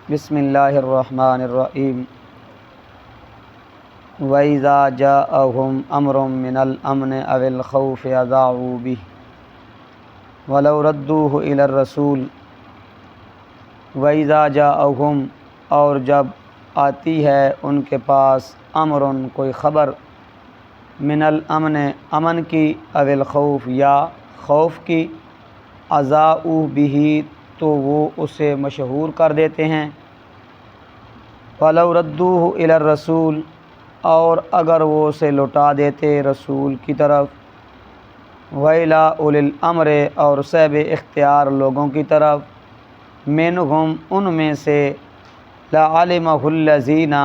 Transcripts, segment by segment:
بسم اللہ الرحمن الرحیم وَإِذَا جَاءَهُمْ أَمْرٌ مِّنَ الْأَمْنِ أَوِ الْخَوْفِ أَذَاعُوا بِهِ وَلَوْ رَدُّوهُ إِلَى الرَّسُولِ وَإِذَا جَاءَهُمْ اور جب آتی ہے ان کے پاس امرٌ کوئی خبر من الامن امن کی او الخوف یا خوف کی اذاعوا بہ تو وہ اسے مشہور کر دیتے ہیں وَلَوْ رَدُّوهُ إِلَى الرَّسُولِ اور اگر وہ اسے لوٹا دیتے رسول کی طرف وَإِلَىٰ أُولِي الْأَمْرِ اور صاحب اختیار لوگوں کی طرف مِنْهُمْ ان میں سے لَعَلِمَهُ الَّذِينَ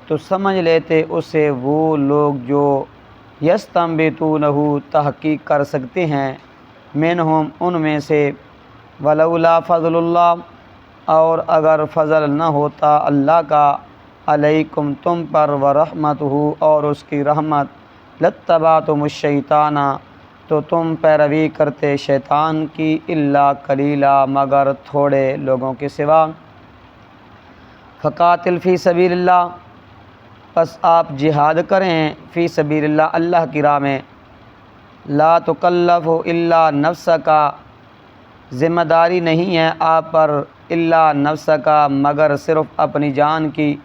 تو سمجھ لیتے اسے وہ لوگ جو يَسْتَنبِطُونَهُ تحقیق کر سکتے ہیں مِنْهُمْ ان میں سے وَلَوْلَا فَضْلُ اللَّهِ اور اگر فضل نہ ہوتا اللہ کا علیکم تم پر ورحمتہ اور اس کی رحمت لاتبعتم الشیطان تو تم پیروی کرتے شیطان کی الا قلیلا مگر تھوڑے لوگوں کے سوا فقاتل فی سبیل اللہ پس آپ جہاد کریں فی سبیل اللہ اللہ کی راہ میں لا تکلف الا نفسک ذمہ داری نہیں ہے آپ پر الا نفسک مگر صرف اپنی جان کی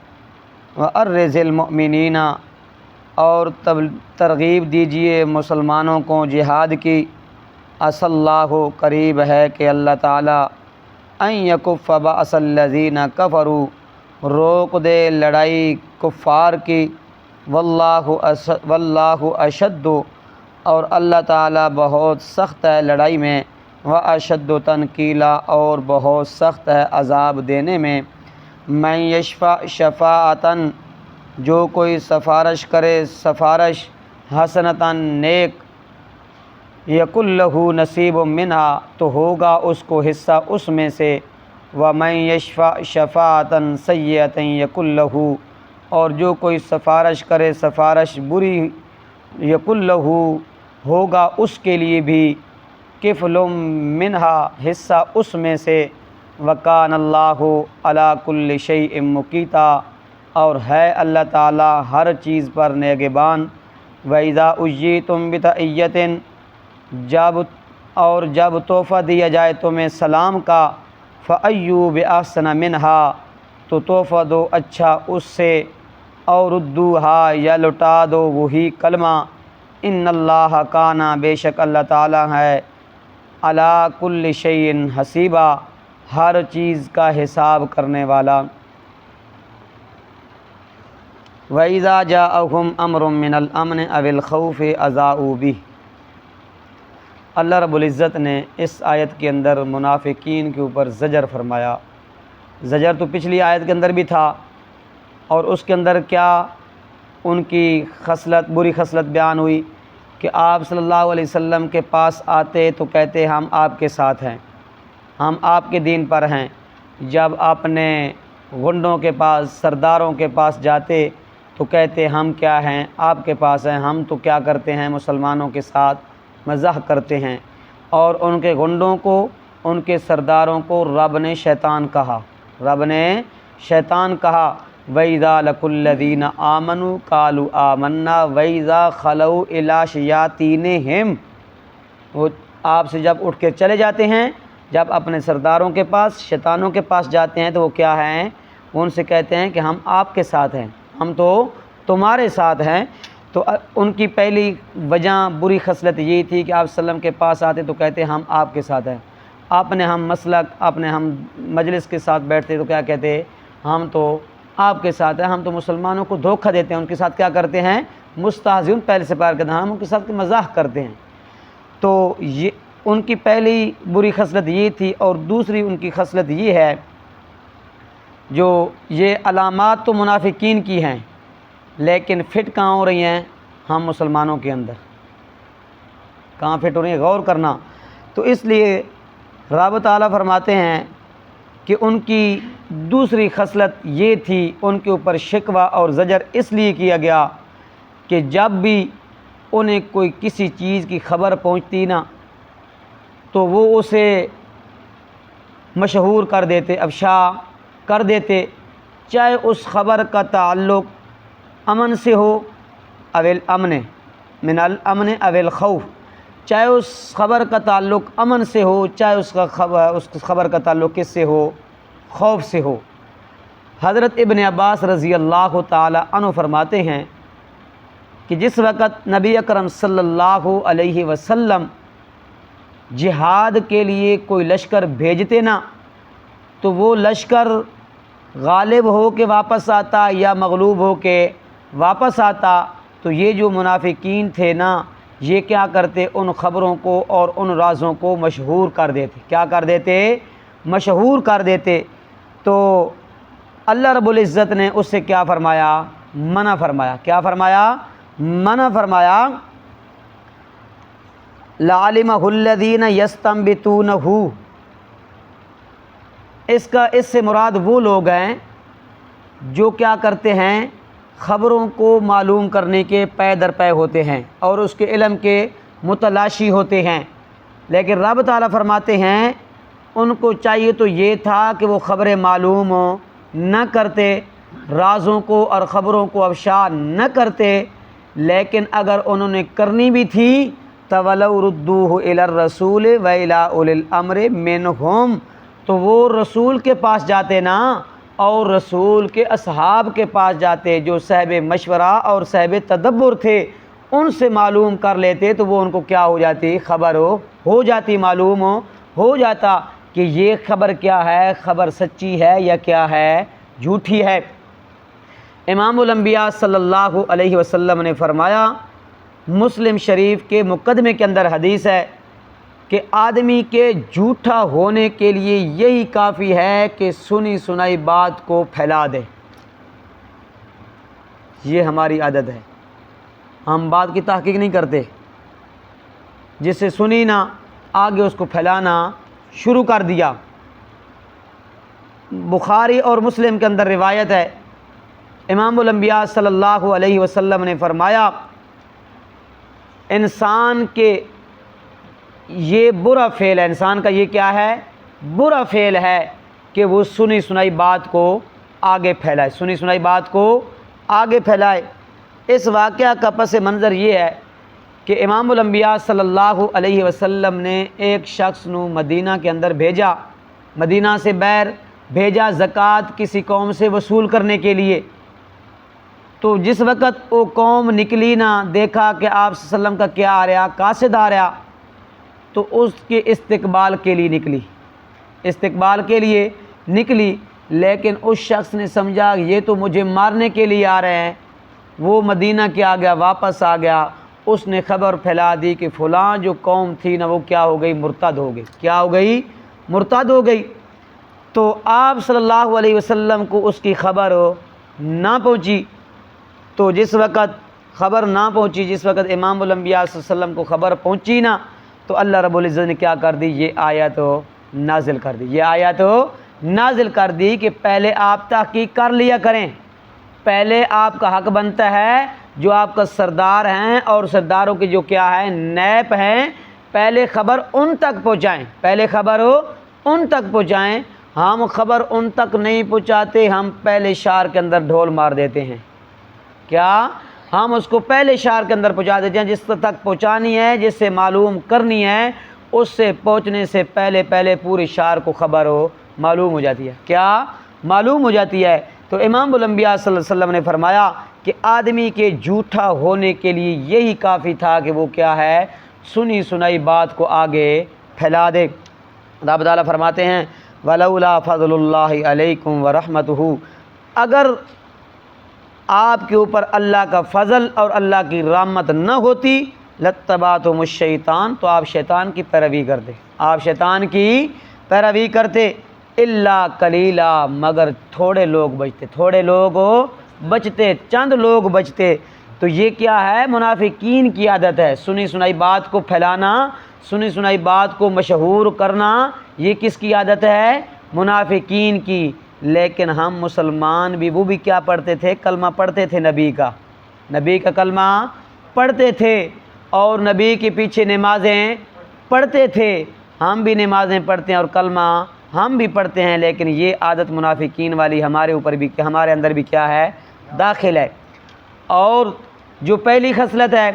وَأَرِّزِ الْمُؤْمِنِينَ اور ترغیب دیجئے مسلمانوں کو جہاد کی عسى اللہ قریب ہے کہ اللہ تعالیٰ ان یکف بأس الذین کفروا روک دے لڑائی کفار کی واللہ اشد اور اللہ تعالیٰ بہت سخت ہے لڑائی میں واشد تنکیلا اور بہت سخت ہے عذاب دینے میں من یشفع شفاعتاً جو کوئی سفارش کرے سفارش حسنتاً نیک یکن لہ نصیب منہا تو ہوگا اس کو حصہ اس میں سے ومن یشفع شفاعتاً سیئۃ یکن لہ اور جو کوئی سفارش کرے سفارش بری یکن لہ ہوگا اس کے لیے بھی کفل منہا حصہ اس میں سے وکان اللہ علی کل شیء مقیتا اور ہے اللہ تعالیٰ ہر چیز پر نگہبان وَإِذَا أُحْيِيتُم بِتَحِيَّةٍ جب تحفہ دیا جائے تمہیں سلام کا فَأَيُّوا بِأَحْسَنَ مِنْهَا تو تحفہ دو اچھا اس سے اور ردوها یا لوٹا دو وہی کلمہ ان اللہ کانا بے شک اللہ تعالیٰ ہے علی کل شیء حسیبا ہر چیز کا حساب کرنے والا وَإِذَا جَاءَهُمْ أَمْرٌ مِّنَ الْأَمْنِ أَوِ الْخَوْفِ أَذَاعُوا بِهِ اللہ رب العزت نے اس آیت کے اندر منافقین کے اوپر زجر فرمایا زجر تو پچھلی آیت کے اندر بھی تھا اور اس کے اندر کیا ان کی خصلت بری خصلت بیان ہوئی کہ آپ صلی اللہ علیہ وسلم کے پاس آتے تو کہتے ہم آپ کے ساتھ ہیں ہم آپ کے دین پر ہیں جب اپنے غنڈوں کے پاس سرداروں کے پاس جاتے تو کہتے ہم کیا ہیں آپ کے پاس ہیں ہم تو کیا کرتے ہیں مسلمانوں کے ساتھ مزاح کرتے ہیں اور ان کے غنڈوں کو ان کے سرداروں کو رب نے شیطان کہا وَإِذَا لَقُوا الَّذِينَ آمَنُوا قَالُوا آمَنَّا وَإِذَا خَلَوْا إِلَىٰ شَيَاطِينِهِمْ وہ آپ سے جب اٹھ کے چلے جاتے ہیں جب اپنے سرداروں کے پاس شیطانوں کے پاس جاتے ہیں تو وہ کیا ہیں ان سے کہتے ہیں کہ ہم آپ کے ساتھ ہیں ہم تو تمہارے ساتھ ہیں تو ان کی پہلی وجہ بری خصلت یہی تھی کہ آپ وسلم کے پاس آتے تو کہتے ہم آپ کے ساتھ ہیں اپنے ہم مسلک اپنے ہم مجلس کے ساتھ بیٹھتے تو کیا کہتے ہم تو آپ کے ساتھ ہیں ہم تو مسلمانوں کو دھوکہ دیتے ہیں ان کے ساتھ کیا کرتے ہیں مستہزئون پہلے سے پیار کرتے ہیں ہم ان کے ساتھ مزاح کرتے ہیں تو یہ ان کی پہلی بری خصلت یہ تھی اور دوسری ان کی خصلت یہ ہے جو یہ علامات تو منافقین کی ہیں لیکن فٹ کہاں ہو رہی ہیں ہم مسلمانوں کے اندر کہاں فٹ ہو رہی ہیں غور کرنا تو اس لیے رب تعالیٰ فرماتے ہیں کہ ان کی دوسری خصلت یہ تھی ان کے اوپر شکوہ اور زجر اس لیے کیا گیا کہ جب بھی انہیں کوئی کسی چیز کی خبر پہنچتی نا تو وہ اسے مشہور کر دیتے افشا کر دیتے، چاہے اس خبر کا تعلق امن سے ہو اویل امن من الامن اویل خوف، چاہے اس خبر کا تعلق امن سے ہو، چاہے اس خبر کا تعلق کس سے ہو؟ خوف سے ہو۔ حضرت ابن عباس رضی اللہ تعالی عنہ فرماتے ہیں کہ جس وقت نبی اکرم صلی اللہ علیہ وسلم جہاد کے لیے کوئی لشکر بھیجتے نا، تو وہ لشکر غالب ہو کے واپس آتا یا مغلوب ہو کے واپس آتا، تو یہ جو منافقین تھے نا، یہ کیا کرتے؟ ان خبروں کو اور ان رازوں کو مشہور کر دیتے۔ کیا کر دیتے؟ مشہور کر دیتے۔ تو اللہ رب العزت نے اس سے کیا فرمایا؟ منع فرمایا۔ کیا فرمایا؟ منع فرمایا، لَعَلِمَهُ الَّذِينَ يَسْتَنبِطُونَهُ۔ اس سے مراد وہ لوگ ہیں جو کیا کرتے ہیں؟ خبروں کو معلوم کرنے کے پے در پے ہوتے ہیں اور اس کے علم کے متلاشی ہوتے ہیں، لیکن رب تعالیٰ فرماتے ہیں ان کو چاہیے تو یہ تھا کہ وہ خبریں معلوم نہ کرتے، رازوں کو اور خبروں کو افشا نہ کرتے، لیکن اگر انہوں نے کرنی بھی تھی تَوَلَوْا رُدُّوهُ إِلَى الرَّسُولِ وَإِلَىٰ أُولِي الْأَمْرِ مِنْهُمْ، تو وہ رسول کے پاس جاتے نا، اور رسول کے اصحاب کے پاس جاتے جو صاحب مشورہ اور صاحب تدبر تھے، ان سے معلوم کر لیتے، تو وہ ان کو کیا ہو جاتی؟ خبر ہو جاتی، معلوم ہو جاتا کہ یہ خبر کیا ہے، خبر سچی ہے یا کیا ہے؟ جھوٹی ہے۔ امام الانبیاء صلی اللہ علیہ وسلم نے فرمایا، مسلم شریف کے مقدمے کے اندر حدیث ہے کہ آدمی کے جھوٹا ہونے کے لیے یہی کافی ہے کہ سنی سنائی بات کو پھیلا دے۔ یہ ہماری عادت ہے، ہم بات کی تحقیق نہیں کرتے، جس سے سنی نہ آگے اس کو پھیلانا شروع کر دیا۔ بخاری اور مسلم کے اندر روایت ہے، امام الانبیاء صلی اللہ علیہ وسلم نے فرمایا، انسان کے یہ برا فعل ہے، انسان کا یہ کیا ہے؟ برا فعل ہے کہ وہ سنی سنائی بات کو آگے پھیلائے، سنی سنائی بات کو آگے پھیلائے۔ اس واقعہ کا پس منظر یہ ہے کہ امام الانبیاء صلی اللہ علیہ وسلم نے ایک شخص نو مدینہ کے اندر بھیجا، مدینہ سے باہر بھیجا زکوٰۃ کسی قوم سے وصول کرنے کے لیے۔ تو جس وقت وہ قوم نکلی نا، دیکھا کہ آپ صلی اللہ علیہ وسلم کا کیا آ رہا؟ قاصد آ رہا، تو اس کے استقبال کے لیے نکلی، استقبال کے لیے نکلی، لیکن اس شخص نے سمجھا یہ تو مجھے مارنے کے لیے آ رہے ہیں، وہ مدینہ کے آ گیا، واپس آ گیا، اس نے خبر پھیلا دی کہ فلاں جو قوم تھی نا وہ کیا ہو گئی؟ مرتد ہو گئی۔ کیا ہو گئی؟ مرتد ہو گئی۔ تو آپ صلی اللہ علیہ وسلم کو اس کی خبر نہ پہنچی، تو جس وقت خبر نہ پہنچی، جس وقت امام الانبیاء صلی اللہ علیہ وسلم کو خبر پہنچی نا، تو اللہ رب العزت نے کیا کر دی؟ یہ آیت نازل کر دی، یہ آیت نازل کر دی کہ پہلے آپ تحقیق کر لیا کریں، پہلے آپ کا حق بنتا ہے، جو آپ کا سردار ہیں اور سرداروں کی جو کیا ہے؟ نیب ہیں، پہلے خبر ان تک پہنچائیں، پہلے خبر ان تک پہنچائیں۔ ہم خبر ان تک نہیں پہنچاتے، ہم پہلے شہر کے اندر ڈھول مار دیتے ہیں۔ کیا؟ ہم اس کو پہلے شہر کے اندر پہنچا دیتے ہیں، جس تک پہنچانی ہے، جس سے معلوم کرنی ہے، اس سے پہنچنے سے پہلے پورے شہر کو خبر معلوم ہو جاتی ہے۔ کیا؟ معلوم ہو جاتی ہے۔ تو امام الانبیاء صلی اللہ علیہ وسلم نے فرمایا کہ آدمی کے جھوٹا ہونے کے لیے یہی کافی تھا کہ وہ کیا ہے؟ سنی سنائی بات کو آگے پھیلا دے۔ رب تعالیٰ فرماتے ہیں، وَلَوْلَا فَضْلُ اللَّهِ عَلَيْكُمْ وَرَحْمَتُهُ، اگر آپ کے اوپر اللہ کا فضل اور اللہ کی رحمت نہ ہوتی، لَاتَّبَعْتُمُ الشَّيْطَانَ، تو آپ شیطان کی پیروی کرتے، آپ شیطان کی پیروی کرتے، اِلَّا قَلِيلًا، مگر تھوڑے لوگ بچتے، تھوڑے لوگ بچتے، چند لوگ بچتے۔ تو یہ کیا ہے؟ منافقین کی عادت ہے، سنی سنائی بات کو پھیلانا، سنی سنائی بات کو مشہور کرنا، یہ کس کی عادت ہے؟ منافقین کی۔ لیکن ہم مسلمان بھی، وہ بھی کیا پڑھتے تھے؟ کلمہ پڑھتے تھے، نبی کا کلمہ پڑھتے تھے، اور نبی کے پیچھے نمازیں پڑھتے تھے۔ ہم بھی نمازیں پڑھتے ہیں اور کلمہ ہم بھی پڑھتے ہیں، لیکن یہ عادت منافقین والی ہمارے اوپر بھی، ہمارے اندر بھی کیا ہے؟ داخل ہے۔ اور جو پہلی خصلت ہے،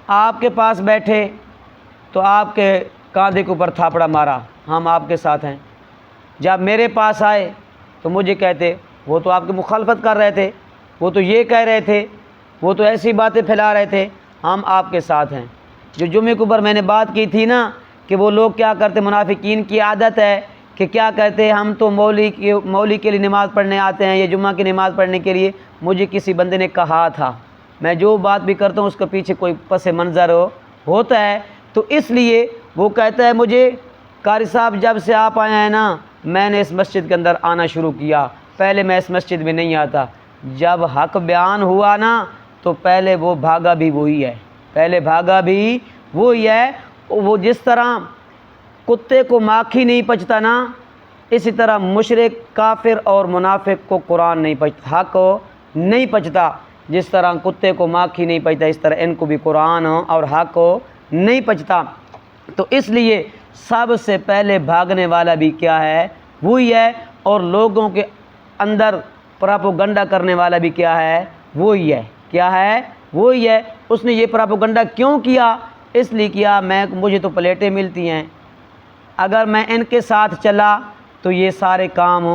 آپ کے پاس بیٹھے تو آپ کے کاندھے کے اوپر تھاپڑا مارا، ہم آپ کے ساتھ ہیں۔ جب میرے پاس آئے تو مجھے کہتے وہ تو آپ کی مخالفت کر رہے تھے، وہ تو یہ کہہ رہے تھے، وہ تو ایسی باتیں پھیلا رہے تھے، ہم آپ کے ساتھ ہیں۔ جو جمعے کے اوپر میں نے بات کی تھی نا کہ وہ لوگ کیا کرتے، منافقین کی عادت ہے کہ کیا کہتے ہم تو مولوی کے لیے نماز پڑھنے آتے ہیں یا جمعہ کی نماز پڑھنے کے لیے۔ مجھے کسی بندے نے کہا تھا، میں جو بات بھی کرتا ہوں اس کے پیچھے کوئی پس منظر ہوتا ہے، تو اس لیے وہ کہتا ہے مجھے قاری صاحب جب سے آپ آئے ہیں نا میں نے اس مسجد کے اندر آنا شروع کیا، پہلے میں اس مسجد میں نہیں آتا۔ جب حق بیان ہوا نا تو پہلے وہ بھاگا بھی وہی ہے، پہلے بھاگا بھی وہی ہے۔ وہ جس طرح کتے کو ماکھی نہیں پچتا نا، اسی طرح مشرک، کافر اور منافق کو قرآن نہیں پچتا، حق نہیں پچتا۔ جس طرح کتے کو ماکھی نہیں پچتا، اس طرح ان کو بھی قرآن اور حق نہیں پچتا۔ تو اس لیے سب سے پہلے بھاگنے والا بھی کیا ہے؟ وہی ہے۔ اور لوگوں کے اندر پراپوگنڈا کرنے والا بھی کیا ہے؟ وہی ہے۔ کیا ہے؟ وہی ہے۔ اس نے یہ پراپوگنڈا کیوں کیا؟ اس لیے کیا مجھے تو پلیٹیں ملتی ہیں، اگر میں ان کے ساتھ چلا تو یہ سارے کام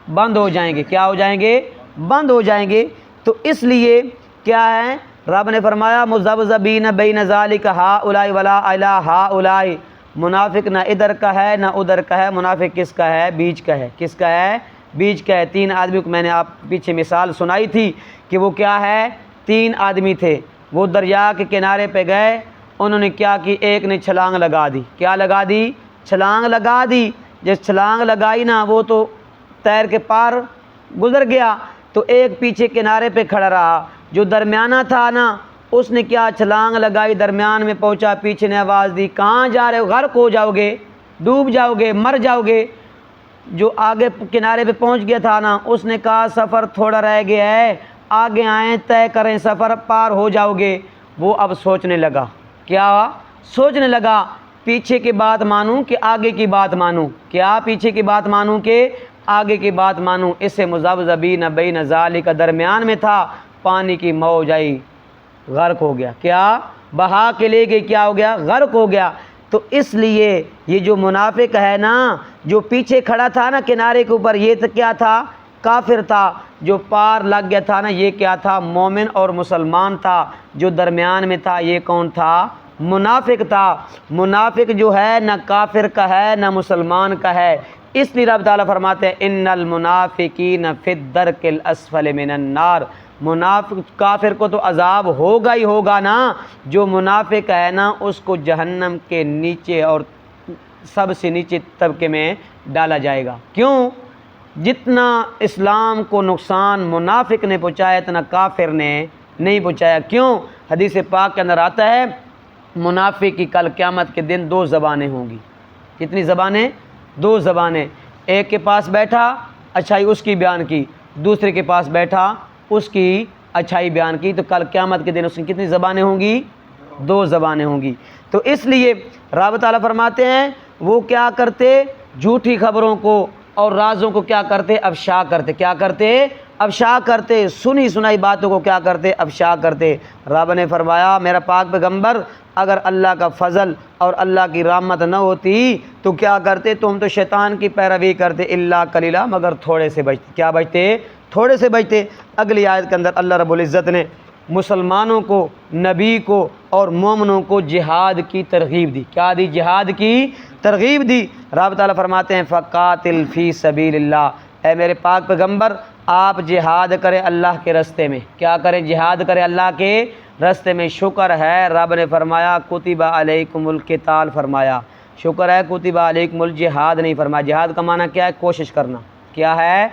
بند ہو جائیں گے۔ کیا ہو جائیں گے؟ بند ہو جائیں گے۔ تو اس لیے کیا ہے؟ رب نے فرمایا مذبذبین بین ذالک ہؤلاء ولا الی ہؤلاء، منافق نہ ادھر کا ہے نہ ادھر کا ہے، منافق کس کا ہے؟ بیچ کا ہے۔ کس کا ہے؟ بیچ کا ہے۔ 3 آدمی کو میں نے آپ پیچھے مثال سنائی تھی کہ وہ کیا ہے؟ 3 آدمی تھے، وہ دریا کے کنارے پہ گئے، انہوں نے کیا کی؟ ایک نے چھلانگ لگا دی۔ کیا لگا دی؟ چھلانگ لگا دی۔ جس چھلانگ لگائی نا وہ تو تیر کے پار گزر گیا، تو ایک پیچھے کنارے پہ کھڑا رہا، جو درمیانہ تھا نا اس نے کیا؟ چھلانگ لگائی، درمیان میں پہنچا، پیچھے نے آواز دی کہاں جا رہے ہو؟ غرق ہو جاؤ گے، ڈوب جاؤ گے، مر جاؤ گے۔ جو آگے کنارے پہ پہنچ گیا تھا نا اس نے کہا سفر تھوڑا رہ گیا ہے، آگے آئیں، طے کریں، سفر پار ہو جاؤ گے۔ وہ اب سوچنے لگا، کیا سوچنے لگا؟ پیچھے کی بات مانوں کہ آگے کی بات مانوں؟ کیا پیچھے کی بات مانوں کہ آگے کی بات مانوں؟ اسے مذبذبین بین ذالک، درمیان میں تھا، پانی کی موج آئی، غرق ہو گیا۔ کیا؟ بہا کے لے گئی، کیا ہو گیا؟ غرق ہو گیا۔ تو اس لیے یہ جو منافق ہے نا، جو پیچھے کھڑا تھا نا کنارے کے اوپر، یہ تو کیا تھا؟ کافر تھا۔ جو پار لگ گیا تھا نا یہ کیا تھا؟ مومن اور مسلمان تھا۔ جو درمیان میں تھا یہ کون تھا؟ منافق تھا۔ منافق جو ہے نہ کافر کا ہے نہ مسلمان کا ہے۔ اس لیے رب تعالیٰ فرماتے ہیں ان المنافقین فی الدرک الاسفل من النار، منافق کافر کو تو عذاب ہوگا ہی ہوگا نا، جو منافق ہے نا اس کو جہنم کے نیچے اور سب سے نیچے طبقے میں ڈالا جائے گا۔ کیوں؟ جتنا اسلام کو نقصان منافق نے پہنچایا اتنا کافر نے نہیں پہنچایا۔ کیوں؟ حدیث پاک کے اندر آتا ہے منافق کی کل قیامت کے دن 2 زبانیں ہوں گی۔ کتنی زبانیں؟ 2 زبانیں۔ ایک کے پاس بیٹھا اچھائی اس کی بیان کی، دوسرے کے پاس بیٹھا اس کی اچھائی بیان کی، تو کل قیامت کے دن اس کی کتنی زبانیں ہوں گی؟ 2 زبانیں ہوں گی۔ تو اس لیے رب تعالیٰ فرماتے ہیں وہ کیا کرتے؟ جھوٹی خبروں کو اور رازوں کو کیا کرتے؟ افشا کرتے۔ کیا کرتے؟ افشا کرتے۔ سنی سنائی باتوں کو کیا کرتے؟ افشا کرتے۔ رب نے فرمایا میرا پاک پیغمبر اگر اللہ کا فضل اور اللہ کی رحمت نہ ہوتی تو کیا کرتے؟ تم تو شیطان کی پیروی کرتے، الا قلیلا، مگر تھوڑے سے بچتے۔ کیا بچتے؟ تھوڑے سے بچتے۔ اگلی آیت کے اندر اللہ رب العزت نے مسلمانوں کو، نبی کو اور مومنوں کو جہاد کی ترغیب دی۔ کیا دی؟ جہاد کی ترغیب دی۔ رب تعالیٰ فرماتے ہیں فقاتل فی سبیل اللہ، اے میرے پاک پیغمبر آپ جہاد کریں اللہ کے راستے میں۔ کیا کریں؟ جہاد کریں اللہ کے راستے میں۔ شکر ہے رب نے فرمایا کتب علیکم القتال فرمایا، شکر ہے کتب علیکم الجہاد نہیں فرمایا۔ جہاد کا معنی کیا ہے؟ کوشش کرنا۔ کیا ہے؟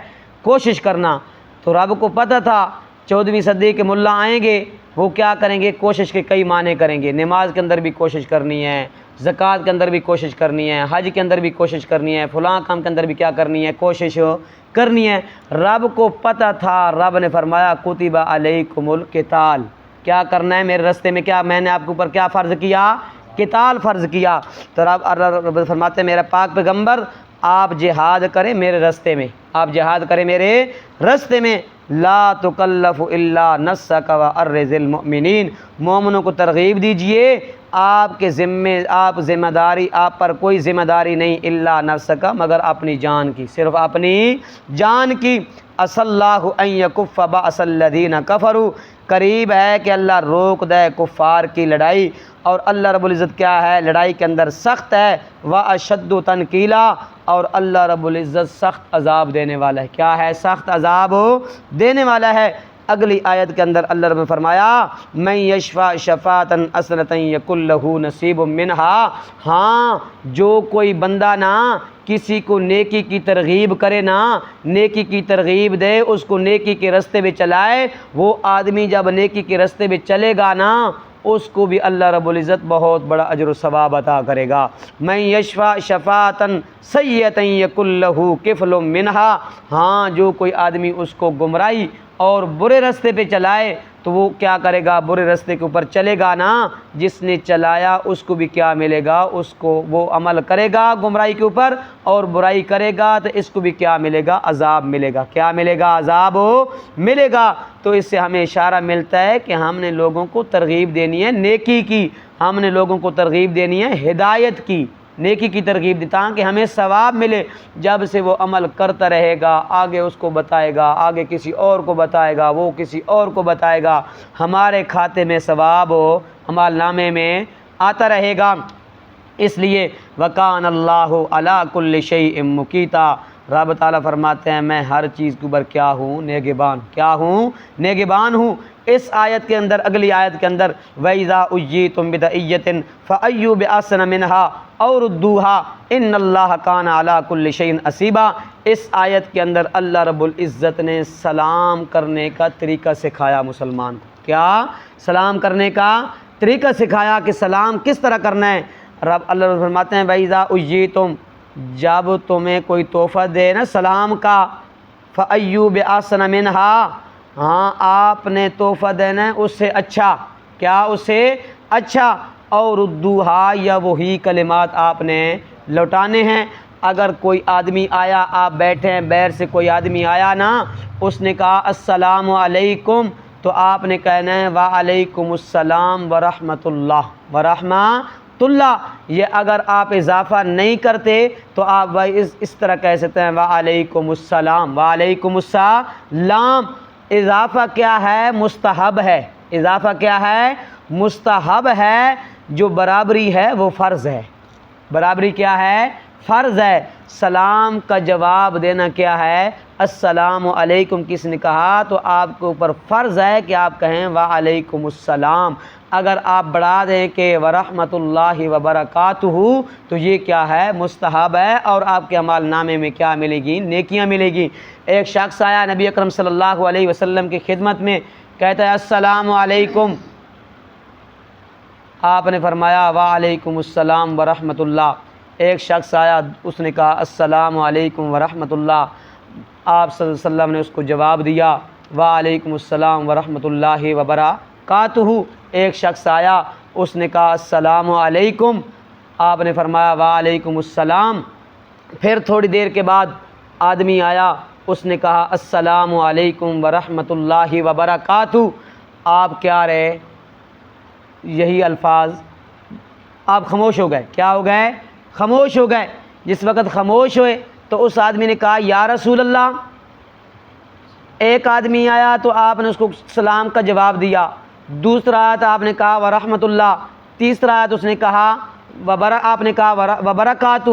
کوشش کرنا۔ تو رب کو پتہ تھا 14ویں صدی کے ملا آئیں گے، وہ کیا کریں گے؟ کوشش کے کئی معنی کریں گے۔ نماز کے اندر بھی کوشش کرنی ہے، زکوٰۃ کے اندر بھی کوشش کرنی ہے، حج کے اندر بھی کوشش کرنی ہے، فلاں کام کے اندر بھی کیا کرنی ہے؟ کوشش کرنی ہے۔ رب کو پتہ تھا، رب نے فرمایا کتب علیکم القتال، کیا کرنا ہے میرے راستے میں؟ کیا میں نے آپ کے اوپر کیا فرض کیا؟ قتال فرض کیا، تو رب فرماتے ہیں میرا پاک پیغمبر آپ جہاد کریں میرے راستے میں، آپ جہاد کریں میرے راستے میں، لا تکلف الا نفسک وارض المؤمنین، مومنوں کو ترغیب دیجئے آپ کے ذمہ داری، آپ پر کوئی ذمہ داری نہیں، الا نفسک مگر اپنی جان کی، صرف اپنی جان کی، عسى اللہ ان یکف باس الذین کفروا، قریب ہے کہ اللہ روک دے کفار کی لڑائی، اور اللہ رب العزت کیا ہے لڑائی کے اندر سخت ہے، واشد تنکیلا، اور اللہ رب العزت سخت عذاب دینے والا ہے، کیا ہے سخت عذاب دینے والا ہے۔ اگلی آیت کے اندر اللہ رب نے فرمایا من یشفع شفاعۃ حسنۃ یکن لہ نصیب منہا، ہاں جو کوئی بندہ نا کسی کو نیکی کی ترغیب کرے نا، نیکی کی ترغیب دے، اس کو نیکی کے راستے میں چلائے، وہ آدمی جب نیکی کے راستے میں چلے گا نا اس کو بھی اللہ رب العزت بہت بڑا اجر و ثواب عطا کرے گا۔ من یشفع شفاعۃ سیئۃ یکن لہ کفل منہا، ہاں جو کوئی آدمی اس کو گمراہی اور برے راستے پہ چلائے تو وہ کیا کرے گا، برے راستے کے اوپر چلے گا نا، جس نے چلایا اس کو بھی کیا ملے گا، اس کو وہ عمل کرے گا گمراہی کے اوپر اور برائی کرے گا تو اس کو بھی کیا ملے گا، عذاب ملے گا، کیا ملے گا، عذاب ملے گا۔ تو اس سے ہمیں اشارہ ملتا ہے کہ ہم نے لوگوں کو ترغیب دینی ہے نیکی کی، ہم نے لوگوں کو ترغیب دینی ہے ہدایت کی، نیکی کی ترغیب دی تاکہ ہمیں ثواب ملے، جب سے وہ عمل کرتا رہے گا آگے اس کو بتائے گا، آگے کسی اور کو بتائے گا، وہ کسی اور کو بتائے گا، ہمارے کھاتے میں ثواب عمل نامے میں آتا رہے گا۔ اس لیے وکان اللہ علی کل شیء مقیتا، رب تعالیٰ فرماتے ہیں میں ہر چیز کے اوپر کیا ہوں، نگہبان، کیا ہوں، نگہبان ہوں۔ اس آیت کے اندر اگلی آیت کے اندر وَإِذَا أُحْيِيتُم بِتَحِيَّةٍ فَحَيُّوا بِأَحْسَنَ مِنْهَا أَوْ رُدُّوهَا إِنَّ اللَّهَ كَانَ عَلَى كُلِّ شَيْءٍ حَسِيبًا۔ اس آیت کے اندر اللہ رب العزت نے سلام کرنے کا طریقہ سکھایا مسلمان کو، کیا سلام کرنے کا طریقہ سکھایا کہ سلام کس طرح کرنا ہے۔ اللہ رب فرماتے ہیں وَإِذَا أُحْيِيتُم، جب تمہیں کوئی تحفہ دے نا سلام کا، فَأَيُّوا بِأَحْسَنَ مِنْهَا، ہاں آپ نے تحفہ دینا ہے اس سے اچھا، کیا اس سے اچھا، اور ردوہا، یا وہی کلمات آپ نے لوٹانے ہیں۔ اگر کوئی آدمی آیا، آپ بیٹھے ہیں بیر سے کوئی آدمی آیا نا، اس نے کہا السلام علیکم، تو آپ نے کہنا ہے وعلیکم السلام ورحمۃ اللہ، ورحمۃ اللہ۔ یہ اگر آپ اضافہ نہیں کرتے تو آپ اس طرح کہہ سکتے ہیں وعلیکم السلام، وعلیکم السلام۔ اضافہ کیا ہے، مستحب ہے، اضافہ کیا ہے، مستحب ہے، جو برابری ہے وہ فرض ہے، برابری کیا ہے، فرض ہے۔ سلام کا جواب دینا کیا ہے، السلام علیکم کس نے کہا تو آپ کے اوپر فرض ہے کہ آپ کہیں وعلیکم السلام۔ اگر آپ بڑھا دیں کہ ورحمۃ اللہ وبرکاتہ تو یہ کیا ہے، مستحب ہے، اور آپ کے اعمال نامے میں کیا ملے گی، نیکیاں ملے گی۔ ایک شخص آیا نبی اکرم صلی اللہ علیہ وسلم کی خدمت میں، کہتا ہے السلام علیکم، آپ نے فرمایا وعلیکم السلام ورحمۃ اللہ۔ ایک شخص آیا، اس نے کہا السلام علیکم ورحمۃ اللہ، آپ صلی اللہ علیہ وسلم نے اس کو جواب دیا وعلیکم السلام ورحمۃ اللہ وبرکاتہ۔ ایک شخص آیا، اس نے کہا السلام علیکم، آپ نے فرمایا وعلیکم السلام۔ پھر تھوڑی دیر کے بعد آدمی آیا، اس نے کہا السلام علیکم ورحمۃ اللہ وبرکاتہ، آپ کیا رہے، یہی الفاظ، آپ خاموش ہو گئے، کیا ہو گئے، خاموش ہو گئے۔ جس وقت خاموش ہوئے تو اس آدمی نے کہا یا رسول اللہ، ایک آدمی آیا تو آپ نے اس کو سلام کا جواب دیا، دوسرا آیا تو آپ نے کہا ورحمۃ اللہ، تیسرا آیا تو اس نے کہا آپ نے کہا وبرکاتہ،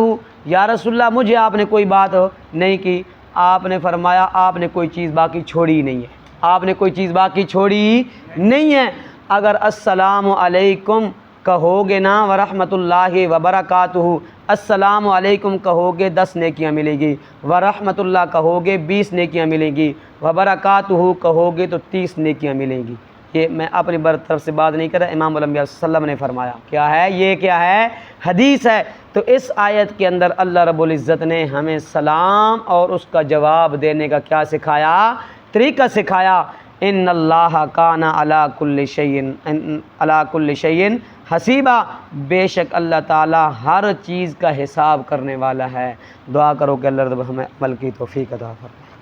یا رسول اللہ مجھے آپ نے کوئی بات نہیں کی۔ آپ نے فرمایا آپ نے کوئی چیز باقی چھوڑی نہیں ہے، آپ نے کوئی چیز باقی چھوڑی نہیں ہے۔ اگر السلام علیکم کہو گے نا ورحمۃ اللہ وبرکاتہ، السلام علیکم کہو گے 10 نیکیاں ملے گی، ورحمۃ اللہ کہو گے 20 نیکیاں ملیں گی، وبرکاتہ کہو گے تو 30 نیکیاں ملیں گی۔ یہ میں اپنی طرف سے بات نہیں کر رہا، امام الانبیاء صلی اللہ علیہ وسلم نے فرمایا، کیا ہے یہ، کیا ہے، حدیث ہے۔ تو اس آیت کے اندر اللہ رب العزت نے ہمیں سلام اور اس کا جواب دینے کا کیا سکھایا، طریقہ سکھایا۔ ان اللہ کان علی کل شیء حسیبا، بے شک اللہ تعالیٰ ہر چیز کا حساب کرنے والا ہے۔ دعا کرو کہ اللہ رب ہمیں عمل کی توفیق عطا فرمائے۔